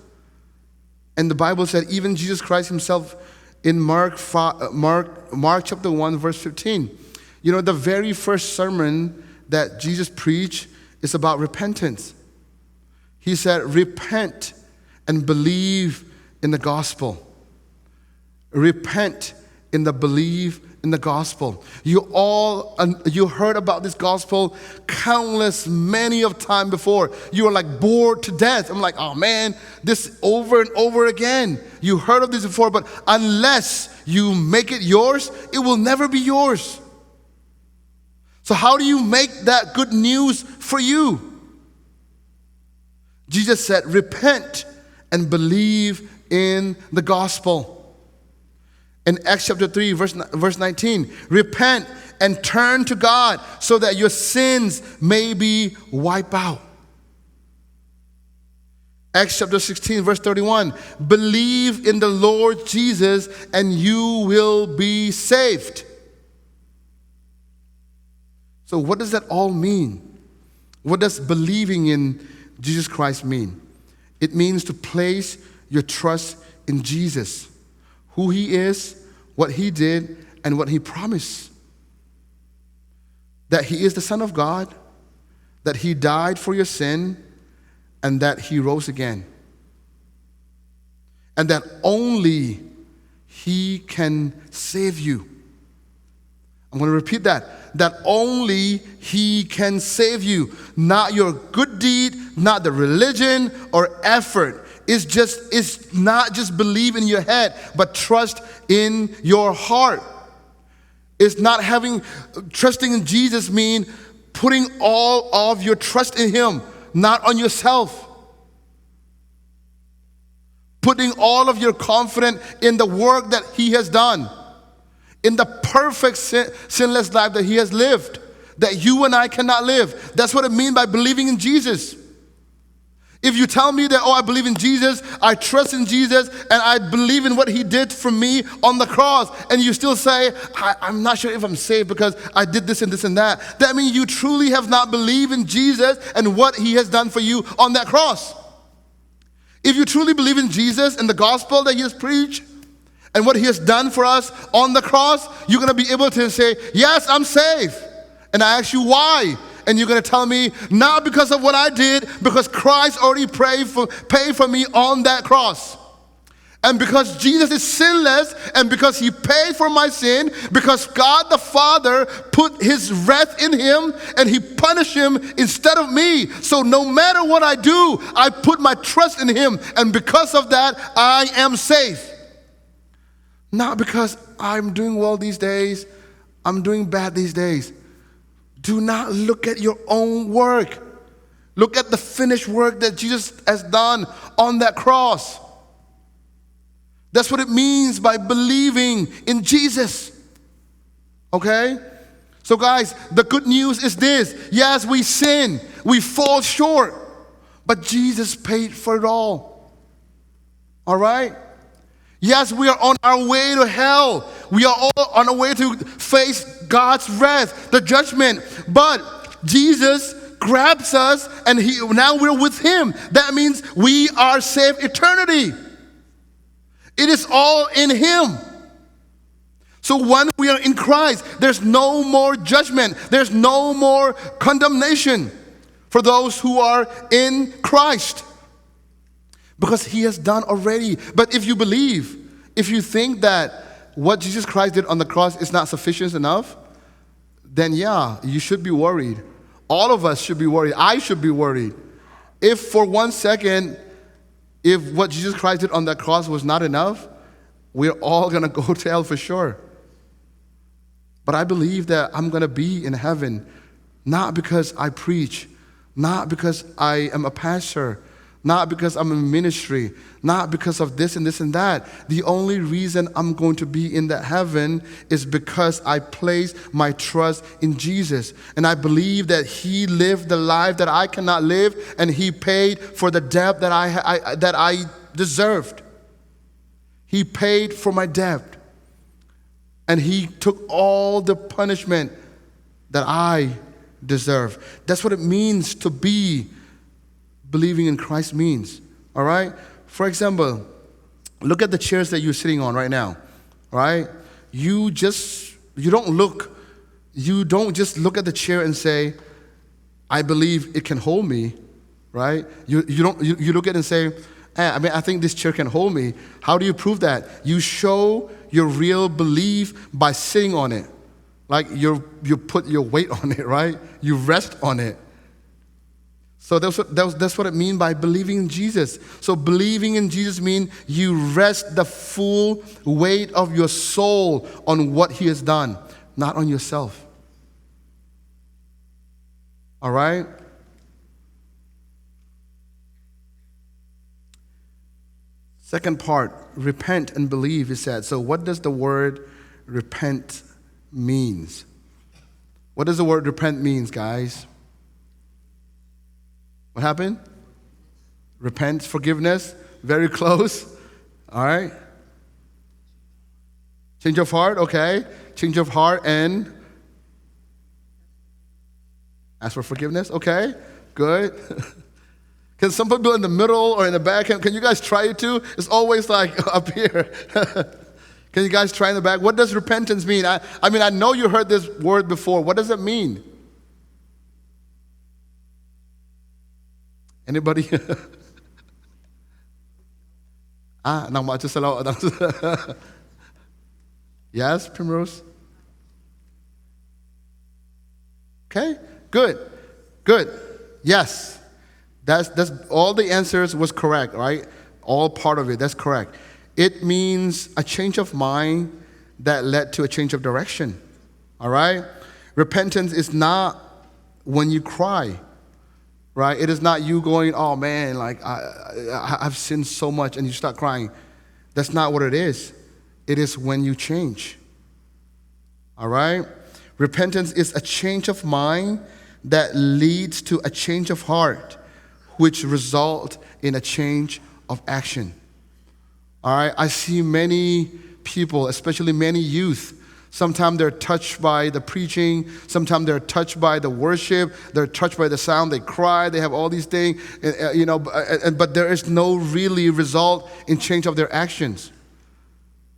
And the Bible said even Jesus Christ himself in Mark chapter 1 verse 15. The very first sermon that Jesus preached is about repentance. He said, repent and believe in the gospel. Repent in the believe in the gospel. You heard about this gospel many of time before. You are like bored to death. I'm like, oh man, this over and over again. You heard of this before, but unless you make it yours, it will never be yours. So how do you make that good news for you? Jesus said, repent and believe in the gospel. In Acts chapter 3, verse 19, repent and turn to God so that your sins may be wiped out. Acts chapter 16, verse 31, believe in the Lord Jesus and you will be saved. So what does that all mean? What does believing in Jesus Christ mean? It means to place your trust in Jesus, who he is, what he did, and what he promised. That he is the Son of God, that he died for your sin, and that he rose again. And that only he can save you. I'm going to repeat that. That only he can save you. Not your good deed, not the religion or effort. It's not just believe in your head, but trust in your heart. It's not trusting in Jesus mean putting all of your trust in him, not on yourself. Putting all of your confidence in the work that he has done, in the perfect sinless life that he has lived. that you and I cannot live. That's what it means by believing in Jesus. If you tell me that, oh, I believe in Jesus, I trust in Jesus, and I believe in what he did for me on the cross, and you still say, I'm not sure if I'm saved because I did this and this and that, that means you truly have not believed in Jesus and what he has done for you on that cross. If you truly believe in Jesus and the gospel that he has preached and what he has done for us on the cross, you're going to be able to say, yes, I'm saved. And I ask you why? And you're going to tell me, not because of what I did, because Christ already paid for me on that cross. And because Jesus is sinless, and because he paid for my sin, because God the Father put his wrath in him, and he punished him instead of me. So no matter what I do, I put my trust in him. And because of that, I am safe. Not because I'm doing well these days, I'm doing bad these days. Do not look at your own work. Look at the finished work that Jesus has done on that cross. That's what it means by believing in Jesus. Okay? So guys, the good news is this. Yes, we sin. We fall short. But Jesus paid for it all. All right? Yes, we are on our way to hell. We are all on our way to face God's wrath, the judgment. But Jesus grabs us, and now we're with him. That means we are saved eternity. It is all in him. So when we are in Christ, there's no more judgment. There's no more condemnation for those who are in Christ. Because he has done already. But if you believe, if you think that what Jesus Christ did on the cross is not sufficient enough, then yeah, you should be worried. All of us should be worried. I should be worried. If for 1 second, if what Jesus Christ did on that cross was not enough, we're all going to go to hell for sure. But I believe that I'm going to be in heaven, not because I preach, not because I am a pastor, not because I'm in ministry, not because of this and this and that. The only reason I'm going to be in that heaven is because I place my trust in Jesus. And I believe that he lived the life that I cannot live, and he paid for the debt that I deserved. He paid for my debt. And he took all the punishment that I deserve. That's what it means to be believing in Christ means, all right? For example, look at the chairs that you're sitting on right now, all right? You don't just look at the chair and say, I believe it can hold me, right? You look at it and say, I think this chair can hold me. How do you prove that? You show your real belief by sitting on it. Like you put your weight on it, right? You rest on it. So that's what it means by believing in Jesus. So believing in Jesus means you rest the full weight of your soul on what he has done, not on yourself. All right? Second part, repent and believe, he said. So what does the word repent means? What does the word repent means, guys? What happened? Repent, forgiveness, very close. All right. Change of heart, okay. Change of heart and ask for forgiveness, okay. Good. Can some people in the middle or in the back, can you guys try it too? It's always like up here. Can you guys try in the back? What does repentance mean? I know you heard this word before. What does it mean? Anybody? Nang macho sa lao. Yes, Primrose? Okay, good. Yes. That's all the answers was correct, right? All part of it, that's correct. It means a change of mind that led to a change of direction. All right? Repentance is not when you cry. Right? It is not you going, oh man, like I've sinned so much, and you start crying. That's not what it is. It is when you change. All right? Repentance is a change of mind that leads to a change of heart, which result in a change of action. All right, I see many people, especially many youth. Sometimes they're touched by the preaching. Sometimes they're touched by the worship. They're touched by the sound. They cry. They have all these things, but there is no really result in change of their actions.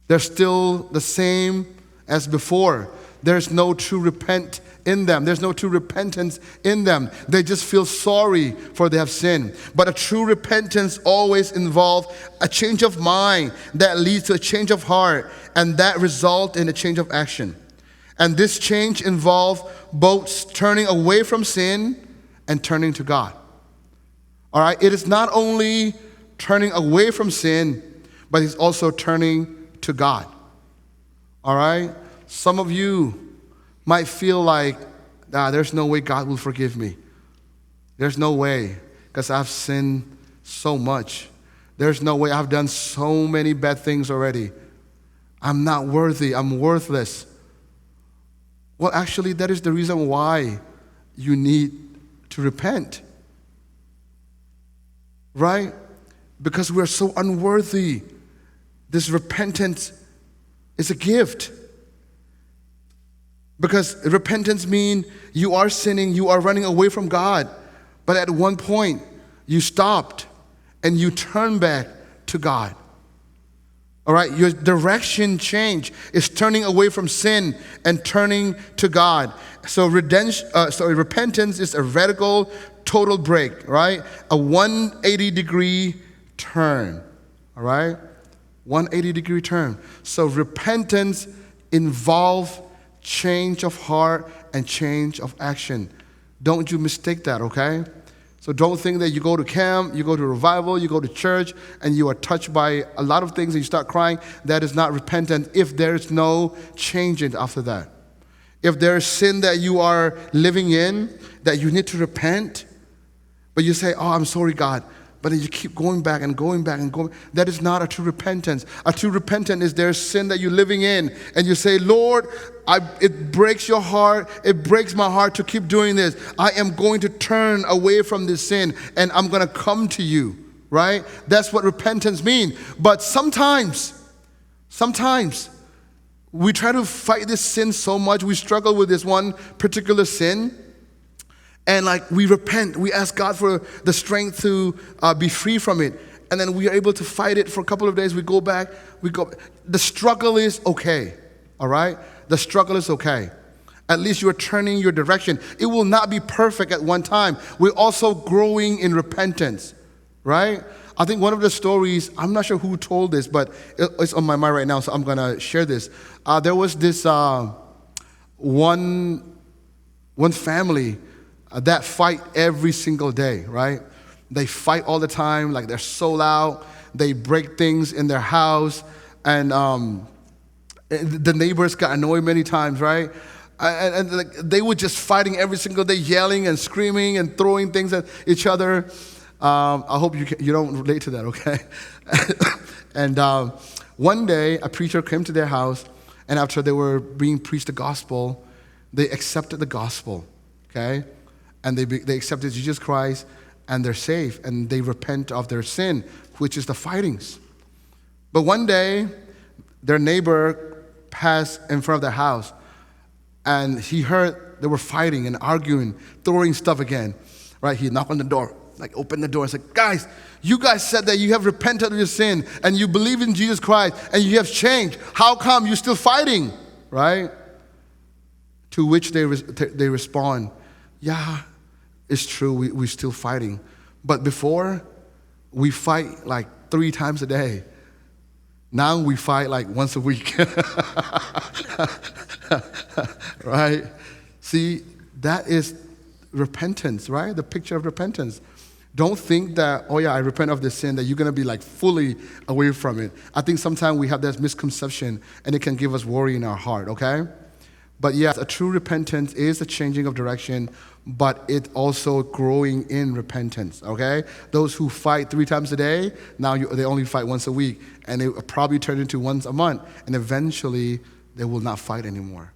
They're still the same as before. There's no true repent in them. There's no true repentance in them. They just feel sorry for they have sinned. But a true repentance always involves a change of mind that leads to a change of heart, and that results in a change of action. And this change involves both turning away from sin and turning to God. All right? It is not only turning away from sin, but it's also turning to God. All right? Some of you might feel like, there's no way God will forgive me. There's no way, because I've sinned so much. There's no way, I've done so many bad things already. I'm not worthy, I'm worthless. Well, actually, that is the reason why you need to repent. Right? Because we're so unworthy. This repentance is a gift. Because repentance means you are sinning, you are running away from God. But at one point, you stopped and you turn back to God. All right, your direction change is turning away from sin and turning to God. So repentance is a radical, total break, right? A 180-degree turn, all right? 180-degree turn. So repentance involves change of heart and change of action. Don't you mistake that, okay? So don't think that you go to camp, you go to revival, you go to church, and you are touched by a lot of things and you start crying. That is not repentance if there is no change after that. If there is sin that you are living in, that you need to repent, but you say, oh, I'm sorry, God. But then you keep going back and going back and going. That is not a true repentance. A true repentance is there's sin that you're living in. And you say, Lord, it breaks your heart. It breaks my heart to keep doing this. I am going to turn away from this sin and I'm going to come to you, right? That's what repentance means. But sometimes, we try to fight this sin so much. We struggle with this one particular sin. And we repent, we ask God for the strength to be free from it. And then we are able to fight it for a couple of days. We go back, The struggle is okay, all right? The struggle is okay. At least you are turning your direction. It will not be perfect at one time. We're also growing in repentance, right? I think one of the stories, I'm not sure who told this, but it's on my mind right now, so I'm going to share this. There was this one family that fight every single day, right? They fight all the time, they're so loud. They break things in their house, and the neighbors got annoyed many times, right? And they were just fighting every single day, yelling and screaming and throwing things at each other. I hope you don't relate to that, okay? And one day, a preacher came to their house, and after they were being preached the gospel, they accepted the gospel, okay? And they accepted Jesus Christ, and they're saved, and they repent of their sin, which is the fightings. But one day, their neighbor passed in front of their house, and he heard they were fighting and arguing, throwing stuff again, right? He knocked on the door, opened the door and said, guys, you guys said that you have repented of your sin, and you believe in Jesus Christ, and you have changed. How come you're still fighting, right? To which they respond, yeah, it's true, we're still fighting. But before, we fight 3 times a day. Now we fight once a week. Right? See, that is repentance, right? The picture of repentance. Don't think that, oh yeah, I repent of this sin, that you're going to be fully away from it. I think sometimes we have that misconception, and it can give us worry in our heart, okay? But yes, a true repentance is a changing of direction, but it's also growing in repentance, okay? Those who fight 3 times a day, now they only fight once a week, and it will probably turn into once a month, and eventually they will not fight anymore,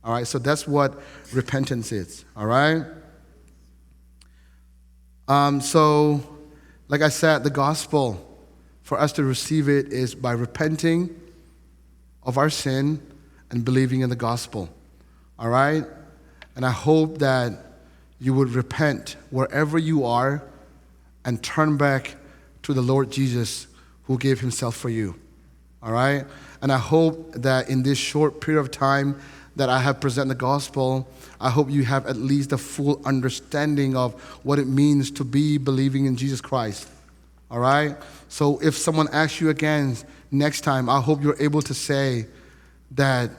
All right, so that's what repentance is. All right. So, like I said, the gospel, for us to receive it, is by repenting of our sin and believing in the gospel. All right? And I hope that you would repent wherever you are and turn back to the Lord Jesus who gave himself for you. All right? And I hope that in this short period of time that I have presented the gospel, I hope you have at least a full understanding of what it means to be believing in Jesus Christ. All right? So if someone asks you again next time, I hope you're able to say that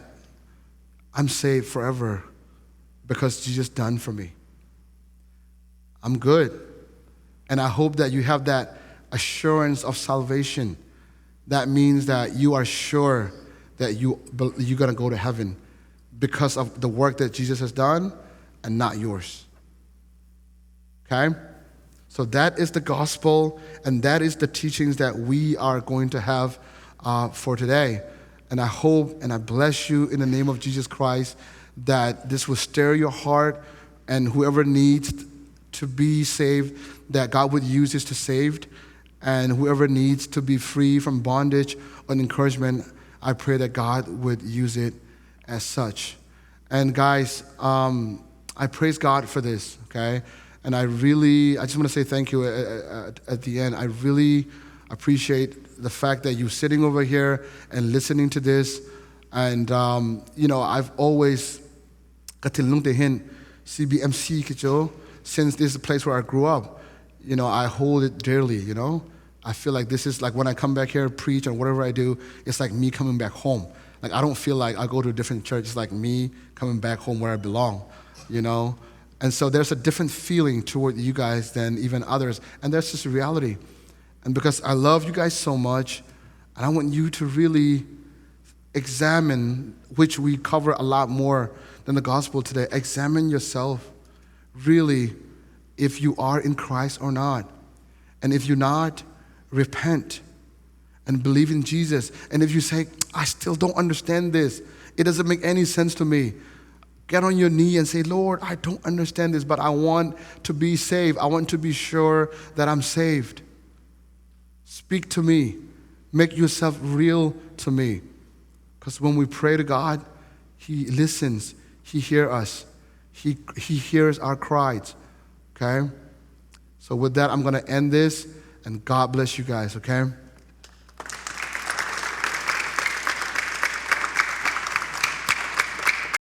I'm saved forever because Jesus done for me. I'm good. And I hope that you have that assurance of salvation. That means that you are sure that you're going to go to heaven because of the work that Jesus has done and not yours. Okay? So that is the gospel, and that is the teachings that we are going to have for today. And I hope and I bless you in the name of Jesus Christ that this will stir your heart, and whoever needs to be saved, that God would use this to saved, and whoever needs to be free from bondage or encouragement, I pray that God would use it as such. And guys, I praise God for this, okay? And I just want to say thank you at the end. I really appreciate the fact that you're sitting over here and listening to this. And, I've always katilung CBMC kicho, since this is the place where I grew up. I hold it dearly, I feel like this is like when I come back here, preach, or whatever I do, it's like me coming back home. Like I don't feel like I go to a different church. It's like me coming back home where I belong, And so there's a different feeling toward you guys than even others. And that's just a reality. And because I love you guys so much, and I want you to really examine, which we cover a lot more than the gospel today, examine yourself really if you are in Christ or not. And if you're not, repent and believe in Jesus. And if you say, I still don't understand this, it doesn't make any sense to me, get on your knee and say, Lord, I don't understand this, but I want to be saved. I want to be sure that I'm saved. Speak to me. Make yourself real to me. Because when we pray to God, He listens. He hears us. He hears our cries. Okay? So with that, I'm going to end this, and God bless you guys, okay?